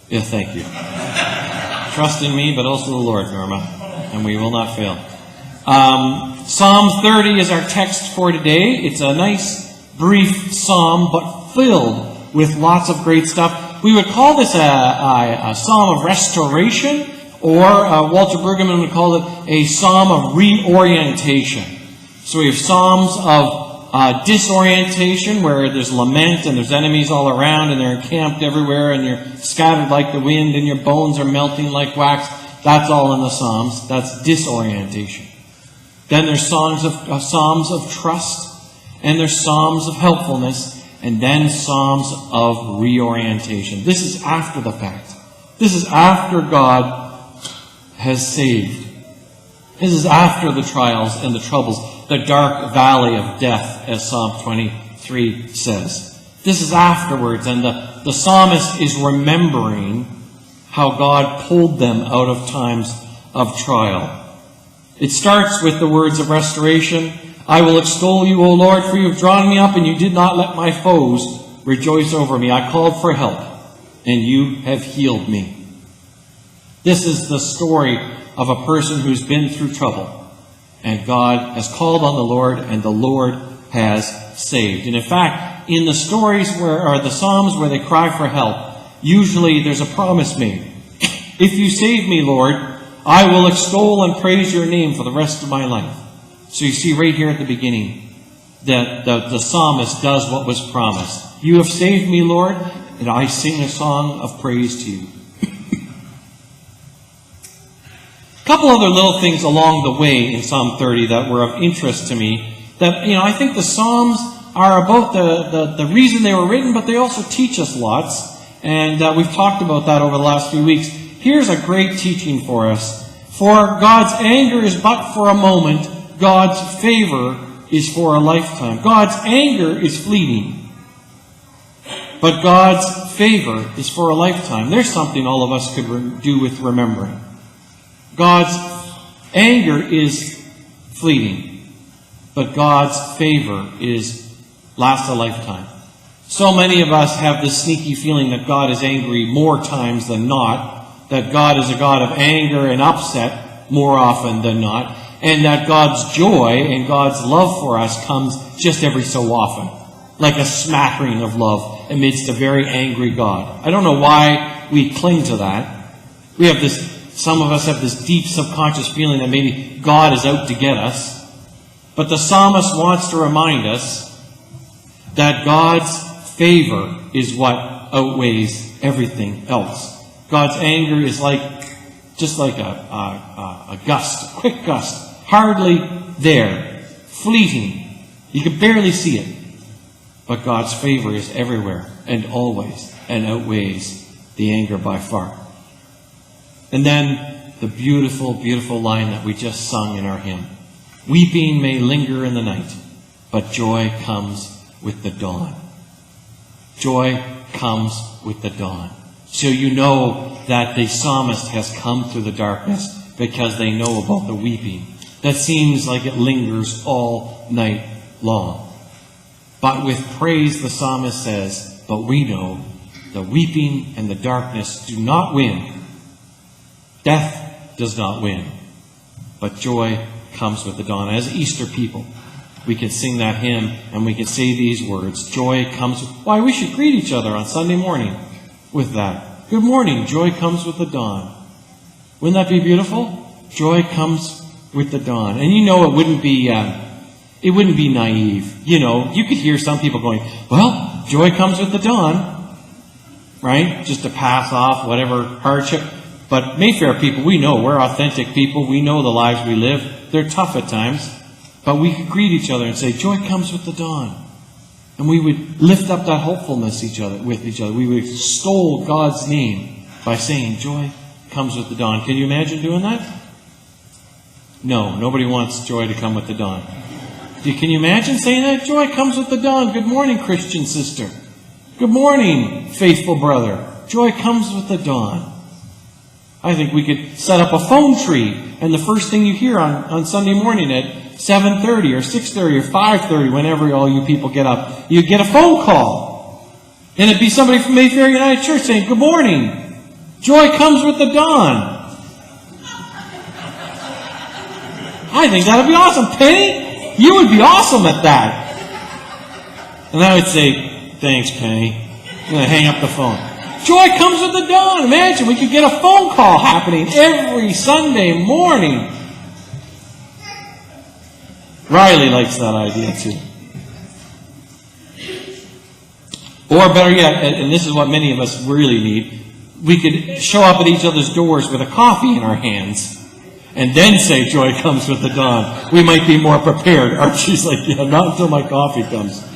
Yeah, thank you. Trust in me, but also the Lord, Norma, and we will not fail. Psalm 30 is our text for today. It's a nice, brief psalm, but filled with lots of great stuff. We would call this a psalm of restoration, or Walter Brueggemann would call it a psalm of reorientation. So we have psalms of disorientation, where there's lament and there's enemies all around and they're encamped everywhere and you're scattered like the wind and your bones are melting like wax. That's all in the Psalms. That's disorientation. Then there's psalms of trust, and there's psalms of helpfulness, and then psalms of reorientation. This is after the fact. This is after God has saved. This is after the trials and the troubles, the dark valley of death, as Psalm 23 says. This is afterwards, and the psalmist is remembering how God pulled them out of times of trial. It starts with the words of restoration. I will extol you, O Lord, for you have drawn me up, and you did not let my foes rejoice over me. I called for help, and you have healed me. This is the story of a person who's been through trouble, and God has called on the Lord, and the Lord has saved. And in fact, in the stories or the Psalms where they cry for help, usually there's a promise made. If you save me, Lord, I will extol and praise your name for the rest of my life. So you see right here at the beginning that the psalmist does what was promised. You have saved me, Lord, and I sing a song of praise to you. A couple other little things along the way in Psalm 30 that were of interest to me. That, I think the Psalms are about the reason they were written, but they also teach us lots. And we've talked about that over the last few weeks. Here's a great teaching for us. For God's anger is but for a moment. God's favor is for a lifetime. God's anger is fleeting. But God's favor is for a lifetime. There's something all of us could do with remembering. God's anger is fleeting, but God's favor lasts a lifetime. So many of us have this sneaky feeling that God is angry more times than not, that God is a God of anger and upset more often than not, and that God's joy and God's love for us comes just every so often, like a smattering of love amidst a very angry God. I don't know why we cling to that. Some of us have this deep subconscious feeling that maybe God is out to get us. But the psalmist wants to remind us that God's favor is what outweighs everything else. God's anger is just like a gust, a quick gust, hardly there, fleeting. You can barely see it. But God's favor is everywhere and always and outweighs the anger by far. And then the beautiful, beautiful line that we just sung in our hymn. Weeping may linger in the night, but joy comes with the dawn. Joy comes with the dawn. So you know that the psalmist has come through the darkness because they know about the weeping. That seems like it lingers all night long. But with praise, the psalmist says, but we know the weeping and the darkness do not win. Death does not win, but joy comes with the dawn. As Easter people, we can sing that hymn and we can say these words. Joy comes with... Why, we should greet each other on Sunday morning with that. Good morning, joy comes with the dawn. Wouldn't that be beautiful? Joy comes with the dawn. And it wouldn't be naive. You could hear some people going, well, joy comes with the dawn, right? Just to pass off whatever hardship. But Mayfair people, we know we're authentic people. We know the lives we live. They're tough at times. But we could greet each other and say, joy comes with the dawn. And we would lift up that hopefulness with each other. We would extol God's name by saying, joy comes with the dawn. Can you imagine doing that? No, nobody wants joy to come with the dawn. Can you imagine saying that? Joy comes with the dawn. Good morning, Christian sister. Good morning, faithful brother. Joy comes with the dawn. I think we could set up a phone tree, and the first thing you hear on Sunday morning at 7:30 or 6:30 or 5:30, whenever all you people get up, you get a phone call. And it'd be somebody from Mayfair United Church saying, good morning. Joy comes with the dawn. I think that would be awesome. Penny, you would be awesome at that. And I would say, thanks, Penny. I'm going to hang up the phone. Joy comes with the dawn. Imagine we could get a phone call happening every Sunday morning. Riley likes that idea too. Or better yet, and this is what many of us really need, we could show up at each other's doors with a coffee in our hands and then say joy comes with the dawn. We might be more prepared. Archie's like, yeah, not until my coffee comes.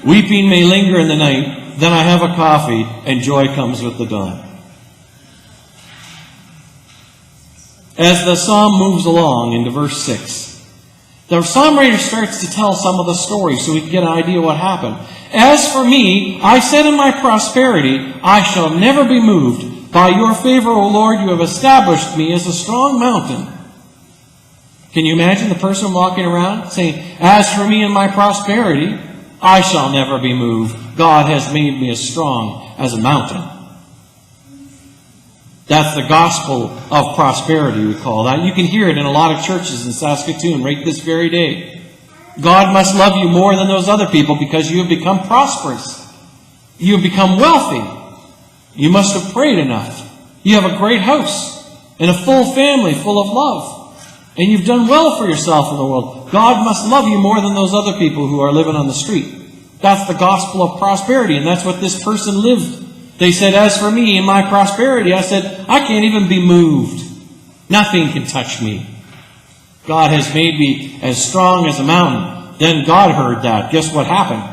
Weeping may linger in the night, then I have a coffee and joy comes with the dawn. As the psalm moves along into verse 6, the psalm writer starts to tell some of the story so we can get an idea what happened. As for me, I said in my prosperity, I shall never be moved. By your favor, O Lord, you have established me as a strong mountain. Can you imagine the person walking around saying, as for me in my prosperity, I shall never be moved. God has made me as strong as a mountain. That's the gospel of prosperity, we call that. You can hear it in a lot of churches in Saskatoon right this very day. God must love you more than those other people because you have become prosperous. You have become wealthy. You must have prayed enough. You have a great house and a full family full of love. And you've done well for yourself in the world. God must love you more than those other people who are living on the street. That's the gospel of prosperity, and that's what this person lived. They said, as for me in my prosperity, I said, I can't even be moved. Nothing can touch me. God has made me as strong as a mountain. Then God heard that. Guess what happened?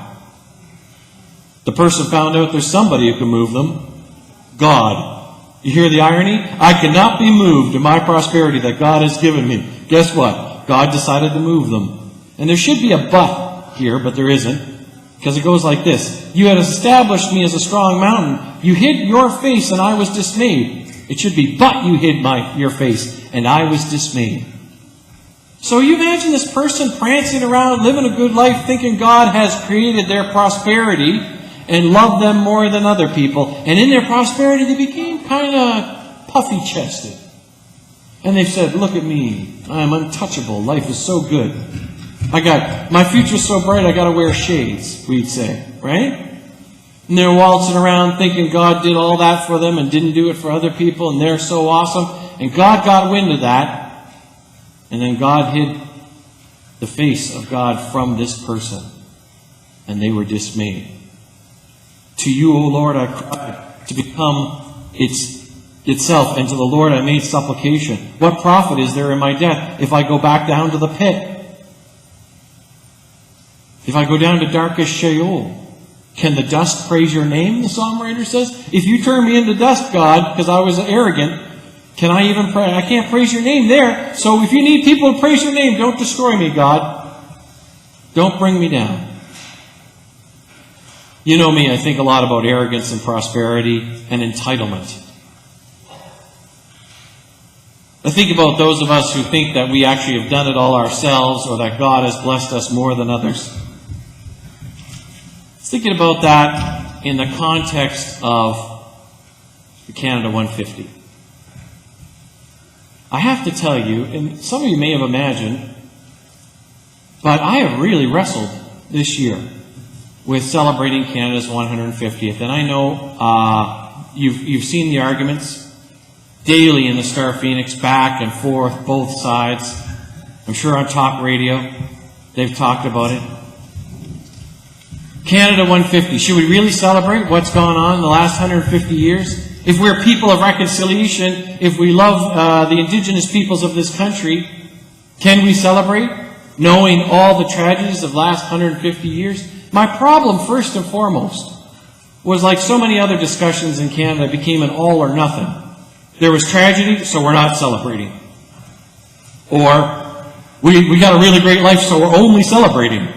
The person found out there's somebody who can move them. God. You hear the irony? I cannot be moved in my prosperity that God has given me. Guess what? God decided to move them. And there should be a but here, but there isn't. Because it goes like this. You had established me as a strong mountain. You hid your face and I was dismayed. It should be, but you hid your face and I was dismayed. So you imagine this person prancing around, living a good life, thinking God has created their prosperity and loved them more than other people. And in their prosperity, they became kind of puffy-chested. And they've said, look at me. I'm untouchable. Life is so good. My future's so bright, I got to wear shades, we'd say. Right? And they're waltzing around thinking God did all that for them and didn't do it for other people, and they're so awesome. And God got wind of that. And then God hid the face of God from this person. And they were dismayed. To you, O Lord, I cried to become itself, and to the Lord I made supplication. What profit is there in my death if I go back down to the pit? If I go down to darkest Sheol, can the dust praise your name, the psalm writer says? If you turn me into dust, God, because I was arrogant, can I even pray? I can't praise your name there. So if you need people to praise your name, don't destroy me, God. Don't bring me down. You know me, I think a lot about arrogance and prosperity and entitlement. I think about those of us who think that we actually have done it all ourselves or that God has blessed us more than others. I was thinking about that in the context of the Canada 150. I have to tell you, and some of you may have imagined, but I have really wrestled this year with celebrating Canada's 150th. And I know you've seen the arguments daily in the Star Phoenix, back and forth, both sides. I'm sure on talk radio they've talked about it. Canada 150. Should we really celebrate what's gone on in the last 150 years? If we're people of reconciliation, if we love the indigenous peoples of this country, can we celebrate knowing all the tragedies of the last 150 years? My problem, first and foremost, was like so many other discussions in Canada, it became an all or nothing. There was tragedy, so we're not celebrating. Or, we got a really great life, so we're only celebrating.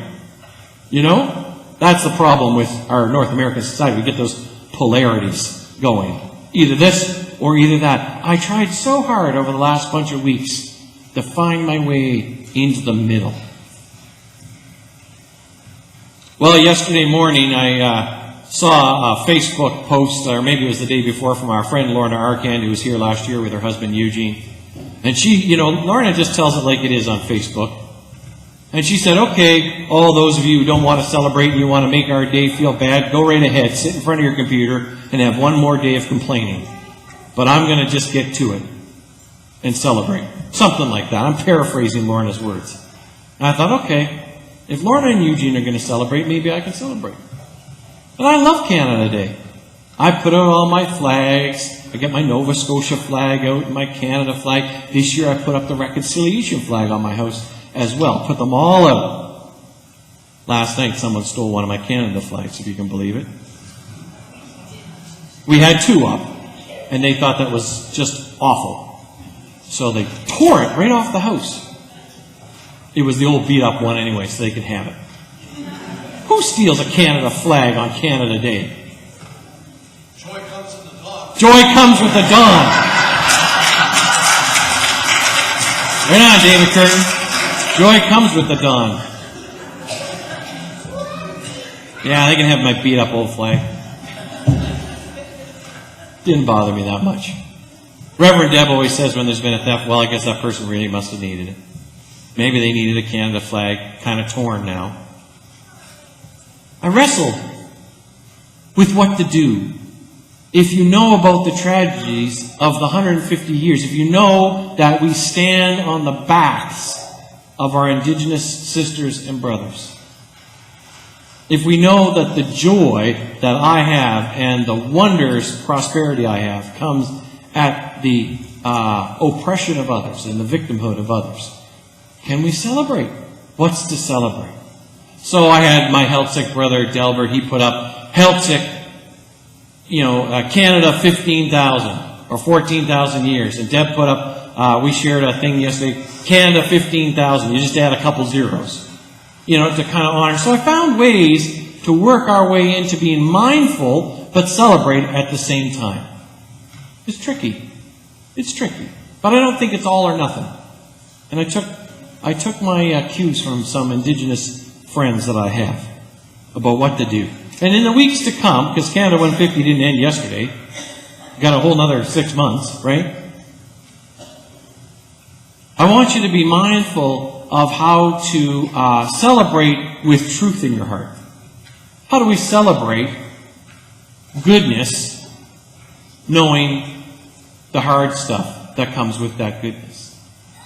You know? That's the problem with our North American society. We get those polarities going. Either this or either that. I tried so hard over the last bunch of weeks to find my way into the middle. Well, yesterday morning I saw a Facebook post, or maybe it was the day before, from our friend Lorna Arcand, who was here last year with her husband Eugene. And she, Lorna just tells it like it is on Facebook. And she said, okay, all those of you who don't want to celebrate and you want to make our day feel bad, go right ahead, sit in front of your computer and have one more day of complaining. But I'm going to just get to it and celebrate. Something like that. I'm paraphrasing Lorna's words. And I thought, okay, if Lorna and Eugene are going to celebrate, maybe I can celebrate. And I love Canada Day. I put out all my flags. I get my Nova Scotia flag out and my Canada flag. This year I put up the Reconciliation flag on my house as well. Put them all out. Last night someone stole one of my Canada flags, if you can believe it. We had two up, and they thought that was just awful. So they tore it right off the house. It was the old beat-up one anyway, so they could have it. Who steals a Canada flag on Canada Day? Joy comes with the dawn. Joy comes with the dawn. Right on, David Curtin. Joy comes with the dawn. Yeah, they can have my beat-up old flag. Didn't bother me that much. Reverend Deb always says when there's been a theft, well, I guess that person really must have needed it. Maybe they needed a Canada flag, kind of torn now. I wrestled with what to do. If you know about the tragedies of the 150 years, if you know that we stand on the backs of our Indigenous sisters and brothers, if we know that the joy that I have and the wonders, prosperity I have, comes at the oppression of others and the victimhood of others, can we celebrate? What's to celebrate? So I had my health sick brother Delbert. He put up health sick, Canada 15,000 or 14,000 years, and Deb put up. We shared a thing yesterday, Canada 15,000. You just add a couple zeros, to kind of honor. So I found ways to work our way into being mindful but celebrate at the same time. It's tricky. It's tricky, but I don't think it's all or nothing. And I took my cues from some Indigenous friends that I have about what to do. And in the weeks to come, because Canada 150 didn't end yesterday, got a whole another 6 months, right? I want you to be mindful of how to celebrate with truth in your heart. How do we celebrate goodness knowing the hard stuff that comes with that goodness?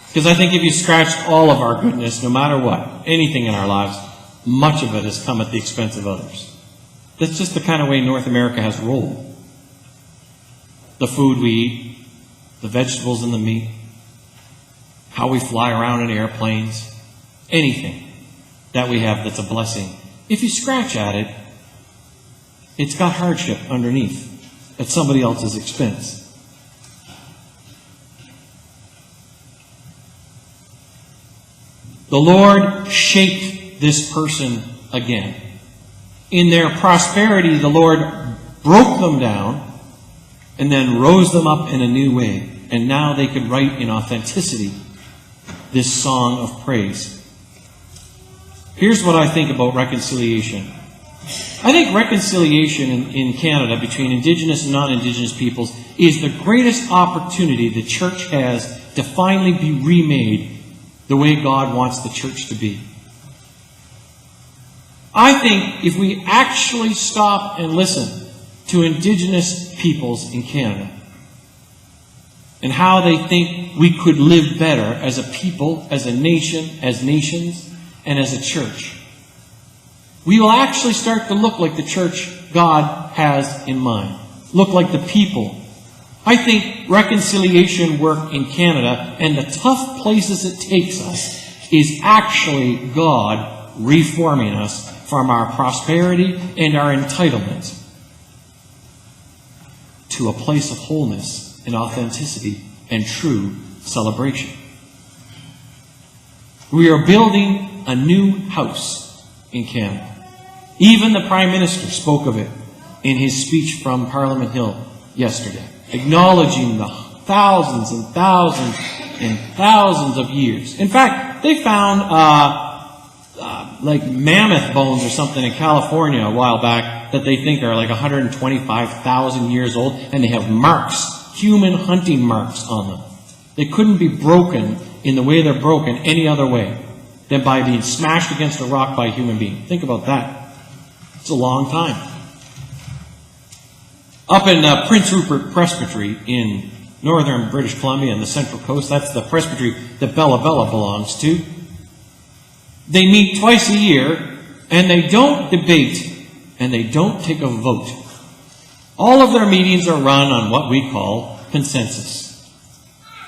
Because I think if you scratched all of our goodness, no matter what, anything in our lives, much of it has come at the expense of others. That's just the kind of way North America has rolled. The food we eat, the vegetables and the meat, how we fly around in airplanes, anything that we have that's a blessing. If you scratch at it, it's got hardship underneath at somebody else's expense. The Lord shaped this person again. In their prosperity, the Lord broke them down and then rose them up in a new way. And now they could write in authenticity this song of praise. Here's what I think about reconciliation. I think reconciliation in Canada between Indigenous and non-Indigenous peoples is the greatest opportunity the church has to finally be remade the way God wants the church to be. I think if we actually stop and listen to Indigenous peoples in Canada and how they think we could live better as a people, as a nation, as nations, and as a church, we will actually start to look like the church God has in mind. Look like the people. I think reconciliation work in Canada and the tough places it takes us is actually God reforming us from our prosperity and our entitlement to a place of wholeness and authenticity and true celebration. We are building a new house in Canada. Even the Prime Minister spoke of it in his speech from Parliament Hill yesterday, acknowledging the thousands and thousands and thousands of years. In fact, they found like mammoth bones or something in California a while back that they think are like 125,000 years old, and they have marks, human hunting marks on them. They couldn't be broken in the way they're broken any other way than by being smashed against a rock by a human being. Think about that. It's a long time. Up in Prince Rupert Presbytery in northern British Columbia and the Central Coast, that's the presbytery that Bella Bella belongs to. They meet twice a year, and they don't debate, and they don't take a vote. All of their meetings are run on what we call consensus.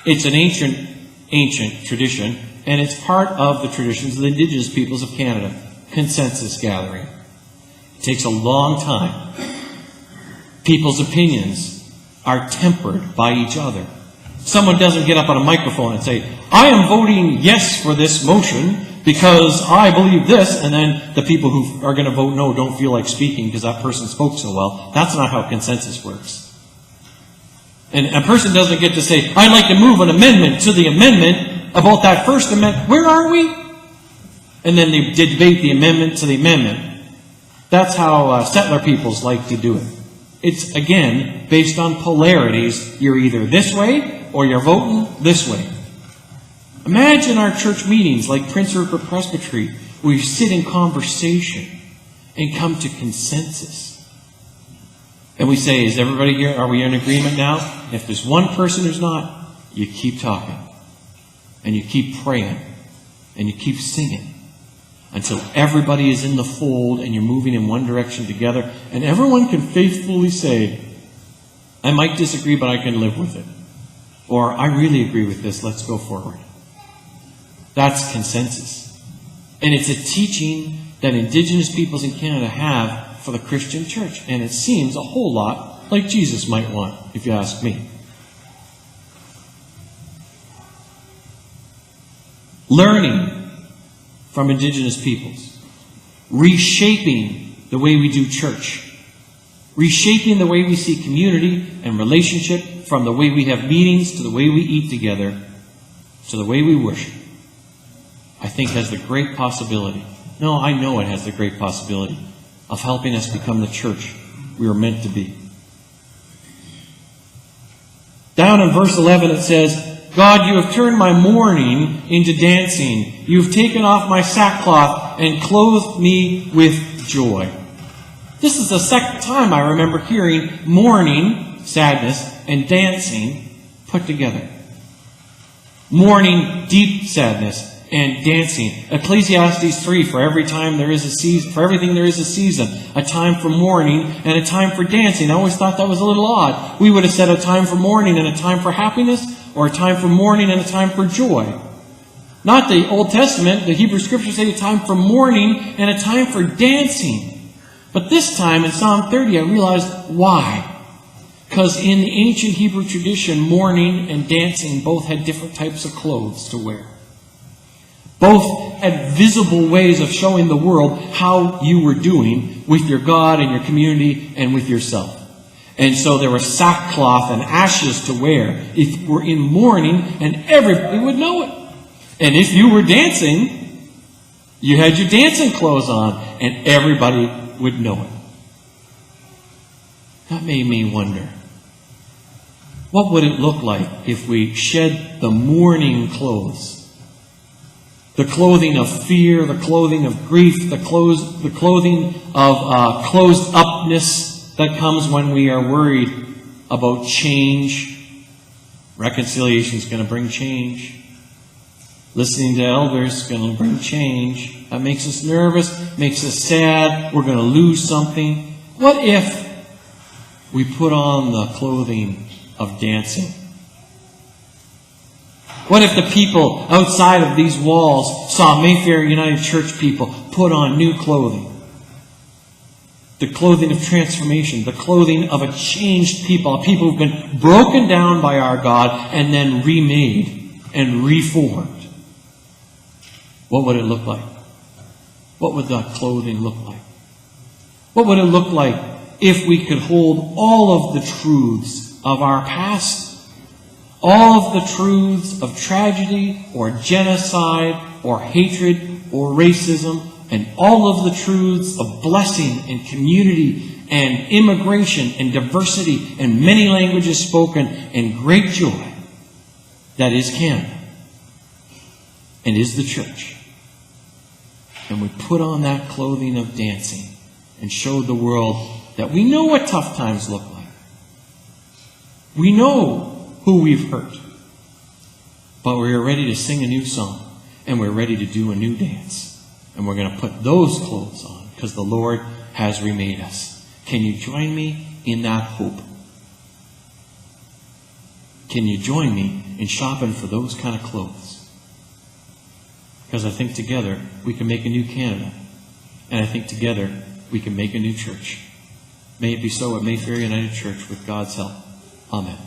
It's an ancient tradition, and it's part of the traditions of the Indigenous peoples of Canada. Consensus gathering. It takes a long time. People's opinions are tempered by each other. Someone doesn't get up on a microphone and say, I am voting yes for this motion because I believe this, and then the people who are going to vote no don't feel like speaking because that person spoke so well. That's not how consensus works. And a person doesn't get to say, I'd like to move an amendment to the amendment about that first amendment. Where are we? And then they debate the amendment to the amendment. That's how settler peoples like to do it. It's, again, based on polarities. You're either this way or you're voting this way. Imagine our church meetings like Prince Rupert Presbytery, where you sit in conversation and come to consensus. And we say, is everybody here? Are we in agreement now? If there's one person who's not, you keep talking. And you keep praying. And you keep singing. Until everybody is in the fold and you're moving in one direction together. And everyone can faithfully say, I might disagree, but I can live with it. Or, I really agree with this, let's go forward. That's consensus. And it's a teaching that Indigenous peoples in Canada have for the Christian church. And it seems a whole lot like Jesus might want, if you ask me. Learning from Indigenous peoples. Reshaping the way we do church. Reshaping the way we see community and relationship, from the way we have meetings to the way we eat together to the way we worship. I think has the great possibility. No, I know it has the great possibility of helping us become the church we were meant to be. Down in verse 11 it says, God, you have turned my mourning into dancing. You have taken off my sackcloth and clothed me with joy. This is the second time I remember hearing mourning, sadness, and dancing put together. Mourning, deep sadness, and dancing. Ecclesiastes 3, for every time there is a season, for everything there is a season, a time for mourning and a time for dancing. I always thought that was a little odd. We would have said a time for mourning and a time for happiness, or a time for mourning and a time for joy. Not the Old Testament, the Hebrew Scriptures say a time for mourning and a time for dancing. But this time in Psalm 30 I realized why. Because in the ancient Hebrew tradition, mourning and dancing both had different types of clothes to wear. Both had visible ways of showing the world how you were doing with your God and your community and with yourself. And so there was sackcloth and ashes to wear if you were in mourning, and everybody would know it. And if you were dancing, you had your dancing clothes on, and everybody would know it. That made me wonder, what would it look like if we shed the mourning clothes? The clothing of fear, the clothing of grief, the clothing of closed upness that comes when we are worried about change. Reconciliation is going to bring change. Listening to elders is going to bring change. That makes us nervous, makes us sad. We're going to lose something. What if we put on the clothing of dancing? What if the people outside of these walls saw Mayfair United Church people put on new clothing? The clothing of transformation, the clothing of a changed people, a people who've been broken down by our God and then remade and reformed. What would it look like? What would that clothing look like? What would it look like if we could hold all of the truths of our past, all of the truths of tragedy or genocide or hatred or racism, and all of the truths of blessing and community and immigration and diversity and many languages spoken and great joy that is Canada and is the church. And we put on that clothing of dancing and show the world that we know what tough times look like. We know who we've hurt. But we're ready to sing a new song, and we're ready to do a new dance. And we're going to put those clothes on because the Lord has remade us. Can you join me in that hope? Can you join me in shopping for those kind of clothes? Because I think together we can make a new Canada. And I think together we can make a new church. May it be so at Mayfair United Church with God's help. Amen.